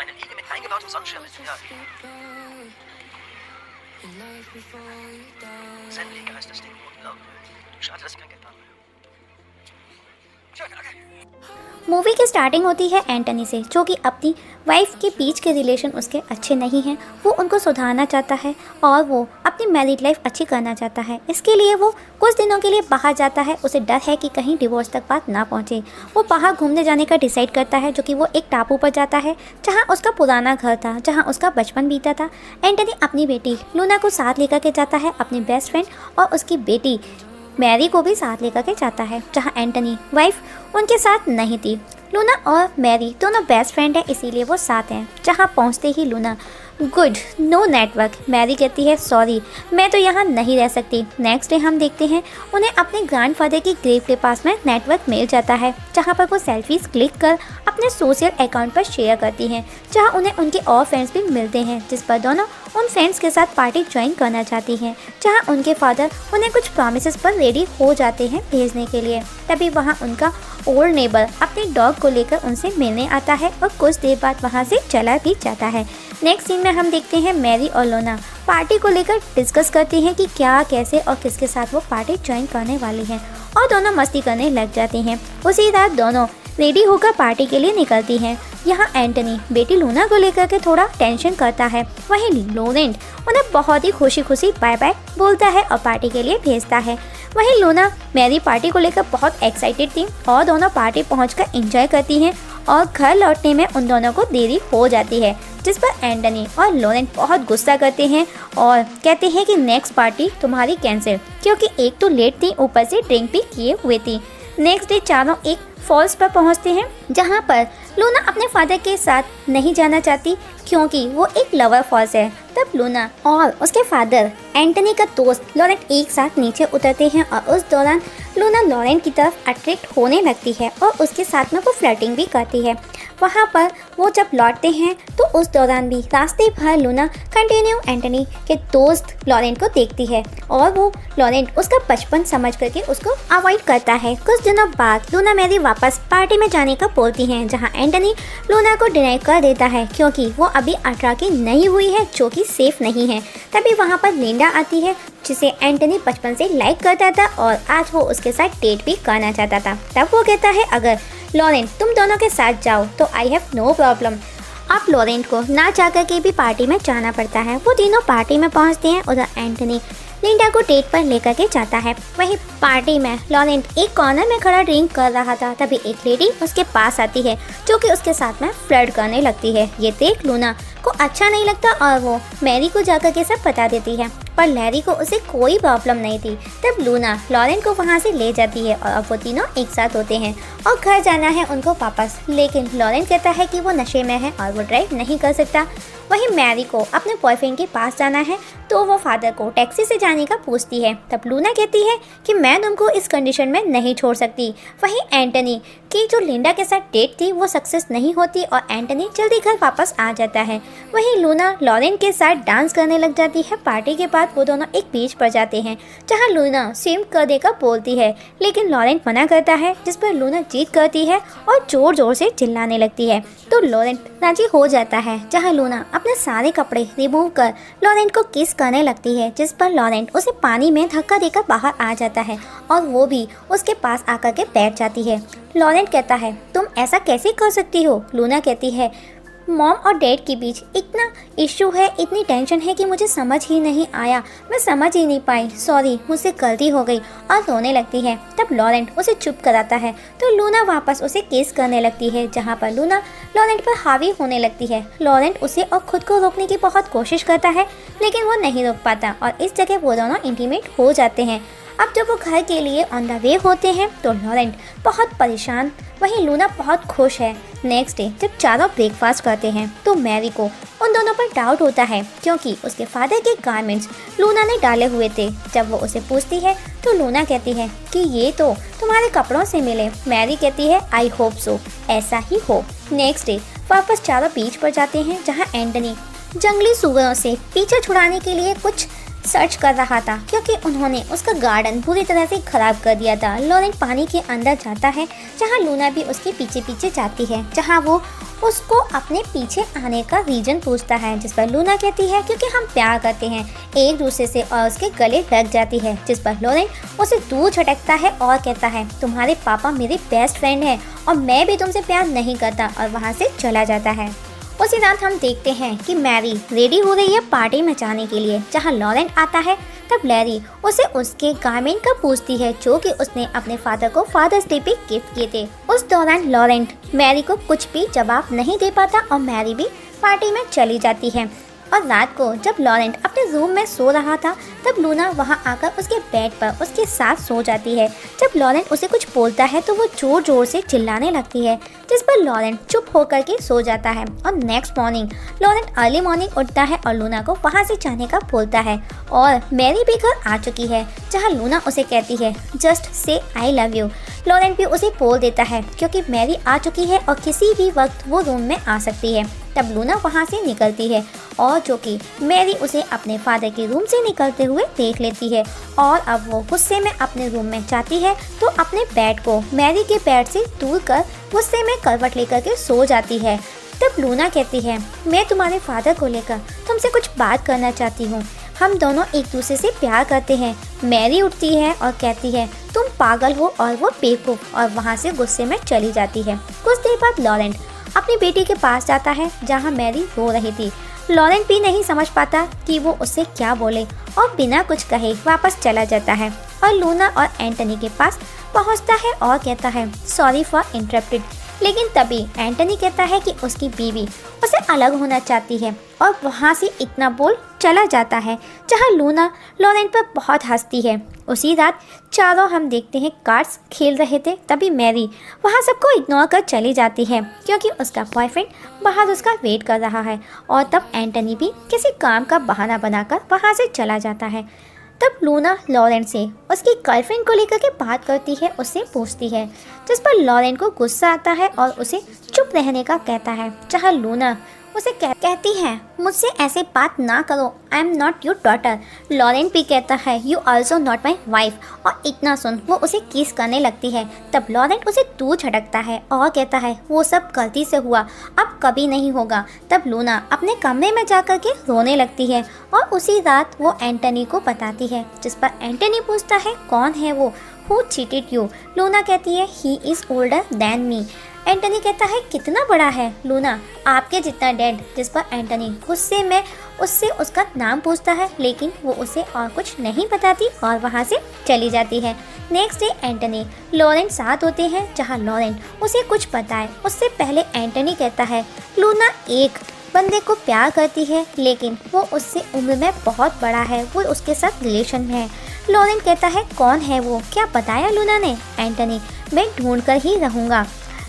meine Liege mit eingebautem Sonnenschirm ist. Ja. Zen-Liege heißt das Ding. Unglaublich. Schade, dass ich kein Geld habe. Schön, okay. Movie की starting होती है Antony से, जो कि अपनी wife के बीच के रिलेशन उसके अच्छे नहीं हैं। वो उनको सुधारना चाहता है और वो अपनी मैरिड लाइफ अच्छी करना चाहता है। इसके लिए वो कुछ दिनों के लिए बाहर जाता है। उसे डर है कि कहीं डिवोर्स तक बात ना पहुंचे। वो बाहर घूमने जाने का डिसाइड करता है, जो कि वो एक टापू पर जाता है जहाँ उसका पुराना घर था, जहाँ उसका बचपन बीता था। एंटनी अपनी बेटी लूना को साथ लेकर के जाता है, अपनी बेस्ट फ्रेंड और उसकी बेटी मैरी को भी साथ लेकर के जाता है, जहाँ एंटनी वाइफ उनके साथ नहीं थी। लूना और मैरी दोनों बेस्ट फ्रेंड हैं, इसीलिए वो साथ हैं। जहाँ पहुँचते ही Luna, good no network. Mary कहती है सॉरी, मैं तो यहाँ नहीं रह सकती। नेक्स्ट डे हम देखते हैं उन्हें अपने ग्रैंडफादर की ग्रेव के पास में नेटवर्क मिल जाता है, जहाँ पर वो सेल्फीज क्लिक कर अपने सोशल अकाउंट पर शेयर करती हैं, जहाँ उन्हें उनके और फ्रेंड्स भी मिलते हैं, जिस पर दोनों उन फ्रेंड्स के साथ पार्टी ज्वाइन करना चाहती हैं, जहाँ उनके फादर उन्हें कुछ प्रॉमिसेस पर रेडी हो जाते हैं भेजने के लिए। तभी वहाँ उनका ओल्ड नेबर अपने डॉग को लेकर उनसे मिलने आता है और कुछ देर बाद वहाँ से चला भी जाता है। नेक्स्ट सीन में हम देखते हैं मैरी और लोना पार्टी को लेकर डिस्कस करती हैं कि क्या, कैसे और किसके साथ वो पार्टी ज्वाइन करने वाली हैं, और दोनों मस्ती करने लग जाती हैं। उसी रात दोनों रेडी होकर पार्टी के लिए निकलती हैं। यहाँ एंटनी बेटी लूना को लेकर के थोड़ा टेंशन करता है। वहीं लोरेंट उन्हें बहुत ही खुशी खुशी बाय बाय बोलता है और पार्टी के लिए भेजता है। वहीं लूना मैरी पार्टी को लेकर बहुत एक्साइटेड थी और दोनों पार्टी पहुंचकर एंजॉय करती हैं और घर लौटने में उन दोनों को देरी हो जाती है, जिस पर एंटनी और लोरेंट बहुत गुस्सा करते हैं और कहते हैं कि नेक्स्ट पार्टी तुम्हारी कैंसिल, क्योंकि एक तो लेट थी, ऊपर से ड्रिंक भी किए हुए थी। नेक्स्ट डे चारों एक फॉल्स पर पहुंचते हैं, जहां पर लूना अपने फादर के साथ नहीं जाना चाहती क्योंकि वो एक लवर फॉल्स है। तब लूना और उसके फादर एंटनी का दोस्त लॉरेंट एक साथ नीचे उतरते हैं और उस दौरान लूना लॉरेंट की तरफ अट्रैक्ट होने लगती है और उसके साथ में वो फ्लर्टिंग भी करती है। वहाँ पर वो जब लौटते हैं तो उस दौरान भी रास्ते भर लूना कंटिन्यू एंटनी के दोस्त लॉरेंट को देखती है और वो लॉरेंट उसका बचपन समझ करके उसको अवॉइड करता है। कुछ दिनों बाद लूना मैरी वापस पार्टी में जाने का बोलती हैं, जहाँ एंटनी लूना को डिनाई कर देता है क्योंकि वो अभी 18 की नहीं हुई है, जो कि सेफ नहीं है। तभी वहाँ पर लिंडा आती है, जिसे एंटनी बचपन से लाइक करता था और आज वो उसके साथ डेट भी करना चाहता था। तब वो कहता है अगर लॉरेंट तुम दोनों के साथ जाओ तो आई हैव नो प्रॉब्लम। अब लॉरेंट को ना चाह कर के भी पार्टी में जाना पड़ता है। वो तीनों पार्टी में पहुंचते हैं। उधर एंटनी लिंडा को डेट पर लेकर के जाता है। वहीं पार्टी में लॉरेंट एक कॉर्नर में खड़ा ड्रिंक कर रहा था। तभी एक लेडी उसके पास आती है, जो कि उसके साथ में फ्लर्ट करने लगती है। ये देख लूना को अच्छा नहीं लगता और वो मैरी को जाकर के सब बता देती है, पर लैरी को उसे कोई प्रॉब्लम नहीं थी। तब लूना लॉरेंट को वहाँ से ले जाती है और अब वो तीनों एक साथ होते हैं और घर जाना है उनको वापस। लेकिन लॉरेंट कहता है कि वो नशे में है और वो ड्राइव नहीं कर सकता। वहीं मैरी को अपने बॉयफ्रेंड के पास जाना है, तो वो फादर को टैक्सी से जाने का पूछती है। तब लूना कहती है कि मैं तुमको इस कंडीशन में नहीं छोड़ सकती। वहीं एंटनी की जो लिंडा के साथ डेट थी वो सक्सेस नहीं होती और एंटनी जल्दी घर वापस आ जाता है। वहीं लूना लॉरेंट के साथ डांस करने लग जाती है। पार्टी के बाद वो दोनों एक बीच पर जाते हैं, जहाँ लूना स्विम करने का बोलती है, लेकिन लॉरेंट मना करता है, जिस पर लूना जीत करती है और जोर जोर से चिल्लाने लगती है। तो लॉरेंट राजी हो जाता है, जहाँ लूना अपने सारे कपड़े रिमूव कर लॉरेंट को किस करने लगती है, जिस पर लॉरेंट उसे पानी में धक्का देकर बाहर आ जाता है और वो भी उसके पास आकर के बैठ जाती है। लॉरेंट कहता है तुम ऐसा कैसे कर सकती हो। लूना कहती है मॉम और डैड के बीच इतना इशू है, इतनी टेंशन है कि मुझे समझ ही नहीं आया, मैं समझ ही नहीं पाई, सॉरी मुझसे गलती हो गई, और रोने लगती है। तब लॉरेंट उसे चुप कराता है तो लूना वापस उसे किस करने लगती है, जहाँ पर लूना लॉरेंट पर हावी होने लगती है। लॉरेंट उसे और खुद को रोकने की बहुत कोशिश करता है, लेकिन वो नहीं रोक पाता और इस जगह वो दोनों इंटीमेट हो जाते हैं। अब जब वो घर के लिए ऑन द वे होते हैं तो लॉरेंट बहुत परेशान, वहीं लूना बहुत खुश है। नेक्स्ट डे जब चारों ब्रेकफास्ट करते हैं तो मैरी को उन दोनों पर डाउट होता है, क्योंकि उसके फादर के गारमेंट्स लूना ने डाले हुए थे। जब वो उसे पूछती है तो लूना कहती है कि ये तो तुम्हारे कपड़ों से मिले। मैरी कहती है आई होप सो, ऐसा ही हो। नेक्स्ट डे वापस चारों बीच पर जाते हैं, जहाँ एंटनी जंगली सुअरों से पीछा छुड़ाने के लिए कुछ सर्च कर रहा था क्योंकि उन्होंने उसका गार्डन पूरी तरह से खराब कर दिया था। लॉरेंट पानी के अंदर जाता है जहाँ लूना भी उसके पीछे पीछे जाती है, जहाँ वो उसको अपने पीछे आने का रीजन पूछता है, जिस पर लूना कहती है क्योंकि हम प्यार करते हैं एक दूसरे से, और उसके गले लग जाती है, जिस पर लॉरेंट उसे दूर झटकता है और कहता है तुम्हारे पापा मेरे बेस्ट फ्रेंड हैं और मैं भी तुमसे प्यार नहीं करता, और वहाँ से चला जाता है। उसी रात हम देखते हैं कि मैरी रेडी हो रही है पार्टी में जाने के लिए, जहाँ लॉरेंट आता है। तब लैरी उसे उसके गारमेंट का पूछती है जो कि उसने अपने फादर को फादर्स डे पे गिफ्ट किए थे। उस दौरान लॉरेंट मैरी को कुछ भी जवाब नहीं दे पाता और मैरी भी पार्टी में चली जाती है। और रात को जब लॉरेंट अपने रूम में सो रहा था तब लूना वहां आकर उसके बेड पर उसके साथ सो जाती है। जब लॉरेंट उसे कुछ बोलता है तो वो जोर जोर से चिल्लाने लगती है, जिस पर लॉरेंट चुप होकर के सो जाता है। और next morning Laurent early morning उठता है और लूना को वहां से जाने का बोलता है। और मैरी भी घर आ चुकी है, जहाँ लूना उसे कहती है just say I love you. Laurent भी उसे बोल देता है क्योंकि मैरी आ चुकी है और किसी भी वक्त वो रूम में आ सकती है। तब लूना वहाँ से निकलती है और जो कि मैरी उसे अपने फादर के रूम से निकलते हुए देख लेती है। और अब वो गुस्से में अपने रूम में जाती है तो अपने बेड को मैरी के बेड से दूर कर गुस्से में करवट लेकर के सो जाती है। तब लूना कहती है मैं तुम्हारे फादर को लेकर तुमसे कुछ बात करना चाहती हूँ, हम दोनों एक दूसरे से प्यार करते हैं। मैरी उठती है और कहती है तुम पागल हो और वो बेवकूफ़, और वहाँ से गुस्से में चली जाती है। कुछ देर बाद लॉरेंट अपनी बेटी के पास जाता है जहाँ मैरी रो रही थी। लॉरेंट भी नहीं समझ पाता कि वो उससे क्या बोले और बिना कुछ कहे वापस चला जाता है और लूना और एंटनी के पास पहुँचता है और कहता है सॉरी फॉर इंटरप्टेड। लेकिन तभी एंटनी कहता है कि उसकी बीवी उसे अलग होना चाहती है और वहाँ से इतना बोल चला जाता है, जहाँ लूना लॉरेंट पर बहुत हंसती है। उसी रात चारों हम देखते हैं कार्ड्स खेल रहे थे, तभी मैरी वहाँ सबको इग्नोर कर चली जाती है क्योंकि उसका बॉयफ्रेंड बाहर उसका वेट कर रहा है। और तब एंटनी भी किसी काम का बहाना बनाकर वहाँ से चला जाता है। तब लूना लॉरेंट से उसकी गर्लफ्रेंड को लेकर के बात करती है, उससे पूछती है, जिस पर लॉरेंट को गुस्सा आता है और उसे चुप रहने का कहता है, जहाँ लूना उसे कहती है मुझसे ऐसे बात ना करो, I am not your daughter. Laurent भी कहता है you also not my wife, और इतना सुन वो उसे किस करने लगती है। तब लॉरेंट उसे दूर झटकता है और कहता है वो सब गलती से हुआ, अब कभी नहीं होगा। तब लूना अपने कमरे में जाकर के रोने लगती है और उसी रात वो एंटनी को बताती है, जिस पर एंटनी पूछता है कौन है वो, हु चीटेड यू। लूना कहती है he is older than me. Antony कहता है कितना बड़ा है। लूना आपके जितना डेड, जिस पर एंटनी गुस्से में उससे उसका नाम पूछता है, लेकिन वो उसे और कुछ नहीं बताती और वहाँ से चली जाती है। नेक्स्ट डे एंटनी लॉरेंट साथ होते हैं, जहाँ लॉरेंट उसे कुछ बताए उससे पहले एंटनी कहता है लूना एक बंदे को प्यार करती है, लेकिन वो उससे उम्र में बहुत बड़ा है, वो उसके साथ रिलेशन में है। लॉरेंट कहता है कौन है वो, क्या बताया लूना ने। एंटनी मैं ढूंढ कर ही रहूँगा।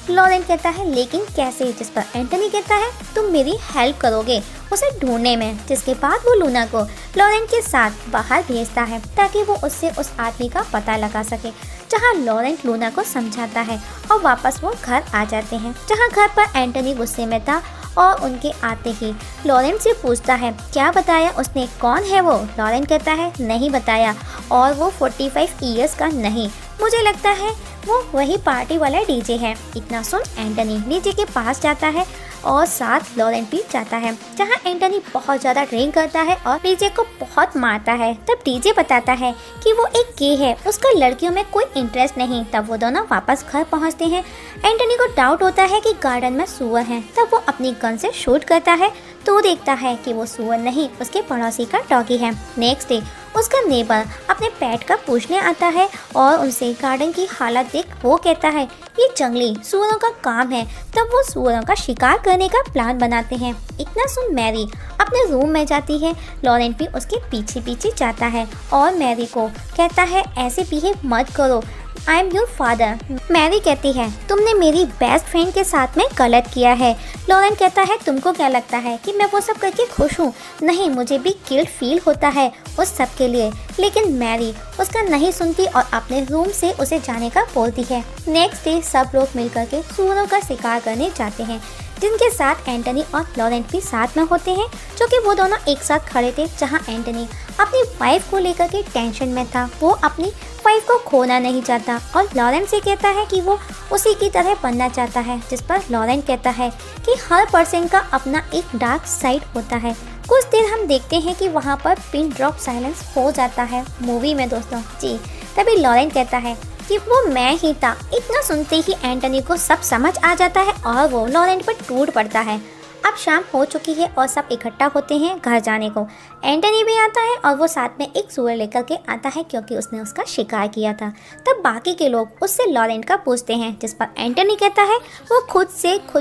लॉरेंट कहता है लेकिन कैसे, जिस पर एंटनी कहता है तुम मेरी हेल्प करोगे उसे ढूंढने में। जिसके बाद वो लूना को लॉरेंट के साथ बाहर भेजता है ताकि वो उससे उस आदमी का पता लगा सके, जहां लॉरेंट लूना को समझाता है और वापस वो घर आ जाते हैं, जहां घर पर एंटनी गुस्से में था और उनके आते ही लॉरेंट से पूछता है क्या बताया उसने, कौन है वो। लॉरेंट कहता है नहीं बताया और वो 45 ईयर्स का नहीं, मुझे लगता है वो वही पार्टी वाला डीजे है। इतना सुन एंटनी डीजे के पास जाता है और साथ लॉरेंट भी जाता है, जहां एंटनी बहुत ज़्यादा ड्रिंक करता है और डीजे को बहुत मारता है। तब डीजे बताता है कि वो एक गे है, उसका लड़कियों में कोई इंटरेस्ट नहीं। तब वो दोनों वापस घर पहुंचते हैं। एंटनी को डाउट होता है कि गार्डन में सुअर हैं। तब वो अपनी गन से शूट करता है तो देखता है कि वो सुअर नहीं, उसके पड़ोसी का डॉगी है। नेक्स्ट डे उसका नेबर अपने पेट का पूछने आता है और उनसे गार्डन की हालत देख वो कहता है ये जंगली सुअरों का काम है। तब वो सुअरों का शिकार करने का प्लान बनाते हैं। इतना सुन मैरी अपने रूम में जाती है। लॉरेंट भी उसके पीछे पीछे जाता है और मैरी को कहता है ऐसे बिहेव मत करो, I am your father. Mary कहती है तुमने मेरी बेस्ट फ्रेंड के साथ में गलत किया है। लॉरेंट कहता है तुमको क्या लगता है कि मैं वो सब करके खुश हूँ? नहीं, मुझे भी गिल्ट फील होता है उस सब के लिए। लेकिन मैरी उसका नहीं सुनती और अपने रूम से उसे जाने का बोलती है। नेक्स्ट डे सब लोग मिलकर के सुअरों का शिकार करने जाते हैं। जिनके साथ एंटनी और लॉरेंट भी साथ में होते हैं, जो कि वो दोनों एक साथ खड़े थे। जहां एंटनी अपनी वाइफ को लेकर के टेंशन में था, वो अपनी वाइफ को खोना नहीं चाहता और लॉरेंट से कहता है कि वो उसी की तरह बनना चाहता है, जिस पर लॉरेंट कहता है कि हर पर्सन का अपना एक डार्क साइड होता है। कुछ देर हम देखते हैं कि वहाँ पर पिन ड्रॉप साइलेंस हो जाता है मूवी में दोस्तों जी। तभी लॉरेंट कहता है कि वो मैं ही था। इतना सुनते ही एंटनी को सब समझ आ जाता है और वो लॉरेंट पर टूट पड़ता है। अब शाम हो चुकी है और सब इकट्ठा होते हैं घर जाने को। एंटनी भी आता है और वो साथ में एक सुअर लेकर के आता है, क्योंकि उसने उसका शिकार किया था। तब बाकी के लोग उससे लॉरेंट का पूछते हैं, जिस पर एंटनी कहता है वो खुद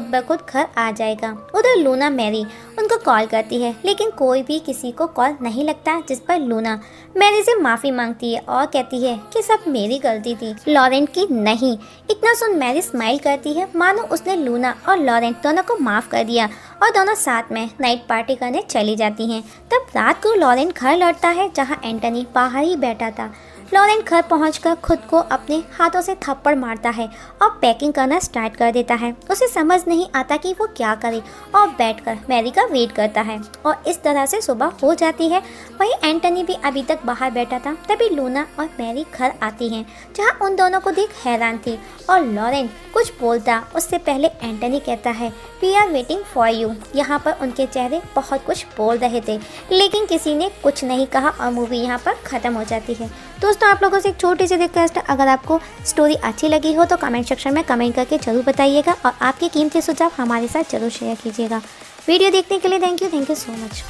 ब खुद घर आ जाएगा। उधर लूना मैरी उनको कॉल करती है, लेकिन कोई भी किसी को कॉल नहीं लगता, जिस पर लूना मैरी से माफ़ी मांगती है और कहती है कि सब मेरी गलती थी, लॉरेंट की नहीं। इतना सुन मैरी स्माइल करती है, मानो उसने लूना और लॉरेंट दोनों को माफ़ कर दिया और दोनों साथ में नाइट पार्टी करने चली जाती हैं। तब रात को लॉरेंट घर लौटता है, जहां एंटनी बाहर ही बैठा था। लॉरेंट घर पहुंचकर खुद को अपने हाथों से थप्पड़ मारता है और पैकिंग करना स्टार्ट कर देता है। उसे समझ नहीं आता कि वो क्या करे और बैठकर मैरी का वेट करता है और इस तरह से सुबह हो जाती है। वहीं एंटनी भी अभी तक बाहर बैठा था। तभी लूना और मैरी घर आती हैं, जहां उन दोनों को देख हैरान थी और लॉरेंट कुछ बोलता उससे पहले एंटनी कहता है we are waiting for you. यहाँ पर उनके चेहरे बहुत कुछ बोल रहे थे, लेकिन किसी ने कुछ नहीं कहा और मूवी यहाँ पर ख़त्म हो जाती है। दोस्तों आप लोगों से एक छोटी सी रिक्वेस्ट है, अगर आपको स्टोरी अच्छी लगी हो तो कमेंट सेक्शन में कमेंट करके जरूर बताइएगा और आपके कीमती सुझाव हमारे साथ जरूर शेयर कीजिएगा। वीडियो देखने के लिए थैंक यू सो मच।